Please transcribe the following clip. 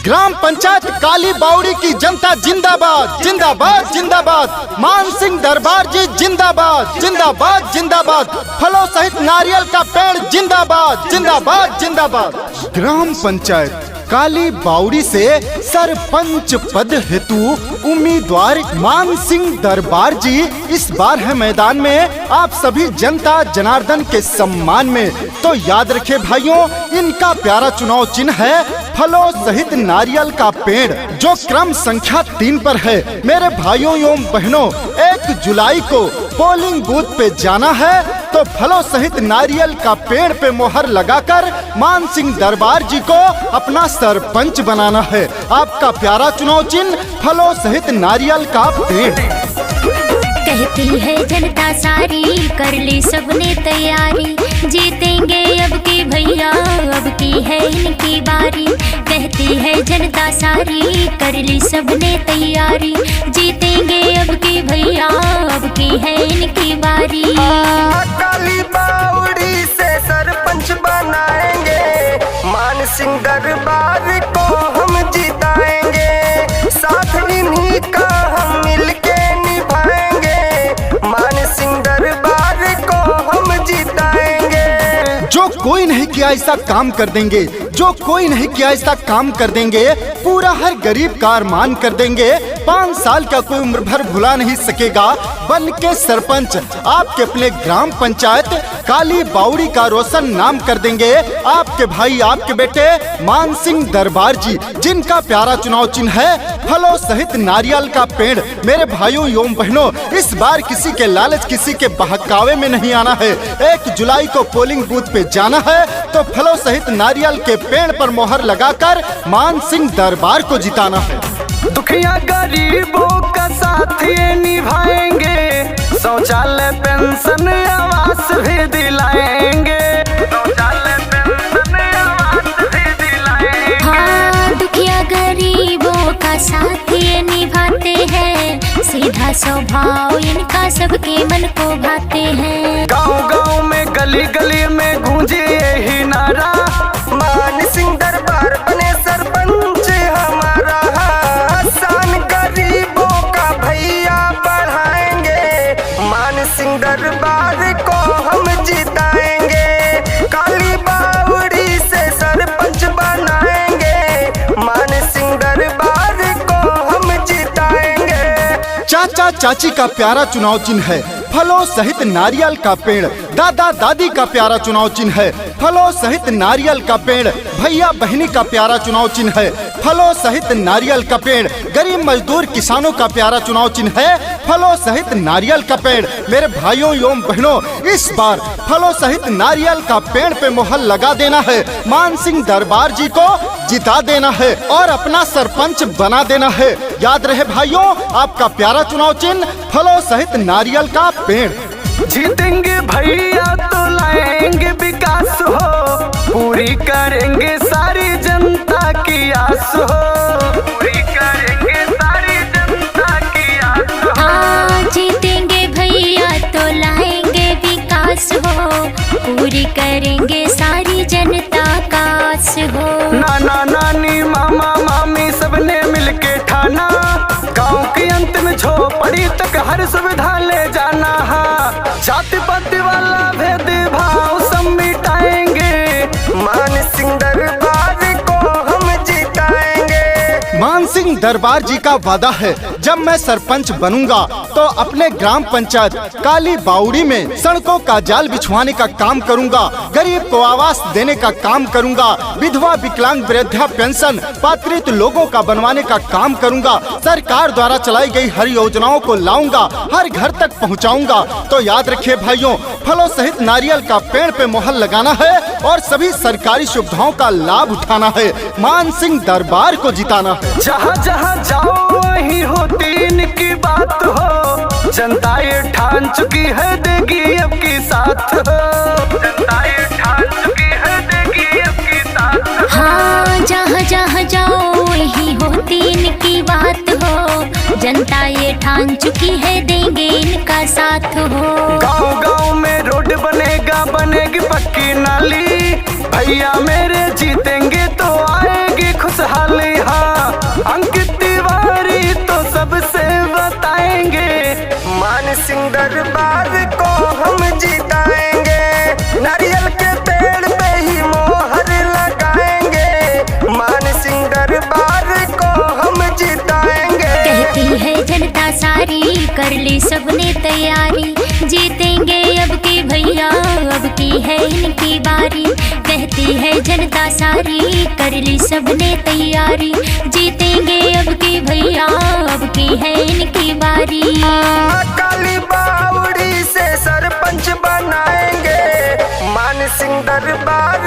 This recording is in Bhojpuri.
ग्राम पंचायत काली बावड़ी की जनता जिंदाबाद जिंदाबाद जिंदाबाद। मान सिंह दरबार जी जिंदाबाद जिंदाबाद जिंदाबाद। फलों सहित नारियल का पेड़ जिंदाबाद जिंदाबाद जिंदाबाद। ग्राम पंचायत काली बावड़ी से सरपंच पद हेतु उम्मीदवार मान सिंह दरबार जी इस बार है मैदान में आप सभी जनता जनार्दन के सम्मान में। तो याद रखे भाइयों, इनका प्यारा चुनाव चिन्ह है फलों सहित नारियल का पेड़, जो क्रम संख्या 3 पर है। मेरे भाइयों एवं बहनों, 1 जुलाई को पोलिंग बूथ पे जाना है तो फलों सहित नारियल का पेड़ पे मोहर लगाकर मान सिंह दरबार जी को अपना सरपंच बनाना है। आपका प्यारा चुनाव चिन्ह फलों सहित नारियल का पेड़। कहती है जनता सारी, कर ली सबने तैयारी, जीतेंगे अब की भैया, अब की है इनकी बारी। कहती है जनता सारी, कर ली सबने तैयारी, जीतेंगे अब की भैया, अब की है इनकी बारी। काली बावड़ी से सरपंच बनाएंगे, मान सिंह दरबार को हम जिताएंगे, साथ इन्हीं का हम मिलके निभाएंगे, मान सिंह दरबार को हम जिताएंगे। जो कोई नहीं किया ऐसा काम कर देंगे, जो कोई नहीं किया ऐसा काम कर देंगे, पूरा हर गरीब का अरमान कर देंगे। 5 साल का कोई उम्र भर भुला नहीं सकेगा बन के सरपंच आपके अपने ग्राम पंचायत काली बावड़ी का रोशन नाम कर देंगे। आपके भाई, आपके बेटे मान सिंह दरबार जी, जिनका प्यारा चुनाव चिन्ह है फलों सहित नारियल का पेड़। मेरे भाइयों एवं बहनों, इस बार किसी के लालच, किसी के बहकावे में नहीं आना है। 1 जुलाई को पोलिंग बूथ पे जाना है तो फलों सहित नारियल के पेड़ पर मोहर लगाकर मान सिंह दरबार को जिताना है। दुखिया गरीबों का साथ ये निभाएंगे, शौचालय पेंशन आवास भी दिलाएंगे, शौचालय पेंशन आवास भी दिलाएंगे। हाँ, दुखिया गरीबों का साथ ये निभाते हैं, सीधा स्वभाव इनका सबके मन को भाते हैं। गांव-गांव में गली गली में गूंजे यही नारा, मान सिंह दरबार बने सरपंच हमारा, आसान गरीबों का भैया बढ़ाएंगे, मान सिंह दरबार को हम जिताएंगे, काली बावड़ी से सरपंच बनाएंगे, मान सिंह दरबार को हम जिताएंगे। चाचा चाची का प्यारा चुनाव चिन्ह है फलों सहित नारियल का पेड़। दादा दादी का प्यारा चुनाव चिन्ह है फलों सहित नारियल का पेड़। भैया बहनी का प्यारा चुनाव चिन्ह है फलों सहित नारियल का पेड़। गरीब मजदूर किसानों का प्यारा चुनाव चिन्ह है फलों सहित नारियल का पेड़। मेरे भाइयों एवं बहनों, इस बार फलों सहित नारियल का पेड़ पे मोहर लगा देना है, मान सिंह दरबार जी को जिता देना है और अपना सरपंच बना देना है। याद रहे भाइयों, आपका प्यारा चुनाव चिन्ह फलों सहित नारियल का पेड़। जीतेंगे भैया तो लाएंगे विकास हो, पूरी करेंगे सारी जनता की आस हो, पूरी करेंगे सारी जनता की आस हो। हाँ, जीतेंगे भैया तो लाएंगे विकास हो, पूरी करेंगे सारी जनता का आस हो। नाना नानी मामा मामी सबने मिलके ठाना, गांव के अंत में झोपड़ी तक हर सुविधा ले जाना। जाति पाति वाला भेदभाव सब मिटाएंगे, मान सिंह दरबार को हम जिताएंगे। मान सिंह दरबार जी का वादा है, जब मैं सरपंच बनूंगा तो अपने ग्राम पंचायत काली बावड़ी में सड़कों का जाल बिछवाने का काम करूंगा, गरीब को आवास देने का काम करूंगा, विधवा विकलांग वृद्धा पेंशन पात्रित लोगों का बनवाने का काम करूंगा, सरकार द्वारा चलाई गई हर योजनाओं को लाऊंगा, हर घर तक पहुंचाऊंगा। तो याद रखिए भाइयों, फलों सहित नारियल का पेड़ पे मोहर लगाना है और सभी सरकारी सुविधाओं का लाभ उठाना है, मान सिंह दरबार को जिताना है। जहाँ जहाँ जाओ वहीं होती इनकी बात हो, जनता ये ठान चुकी है देगी अब की साथ हो, जनता ये ठान चुकी है देगी अब की साथ हो। हाँ, जहाँ जहाँ जाओ वहीं होती इनकी बात हो, जनता ये ठान चुकी है देंगे इनका साथ हो। गाँव गाँव में रोड बनेगा, बनेगी पक्की नाली, भैया मेरे जीतेंगे तो आएगी खुशहाली। ली सबने तैयारी, जीतेंगे अब की भैया अब की है इनकी बारी। कहती है जनता सारी कर ली सबने तैयारी, जीतेंगे अब की भैया अब की है इनकी बारी। काली बावड़ी से सरपंच बनाएंगे, मान सिंह दरबार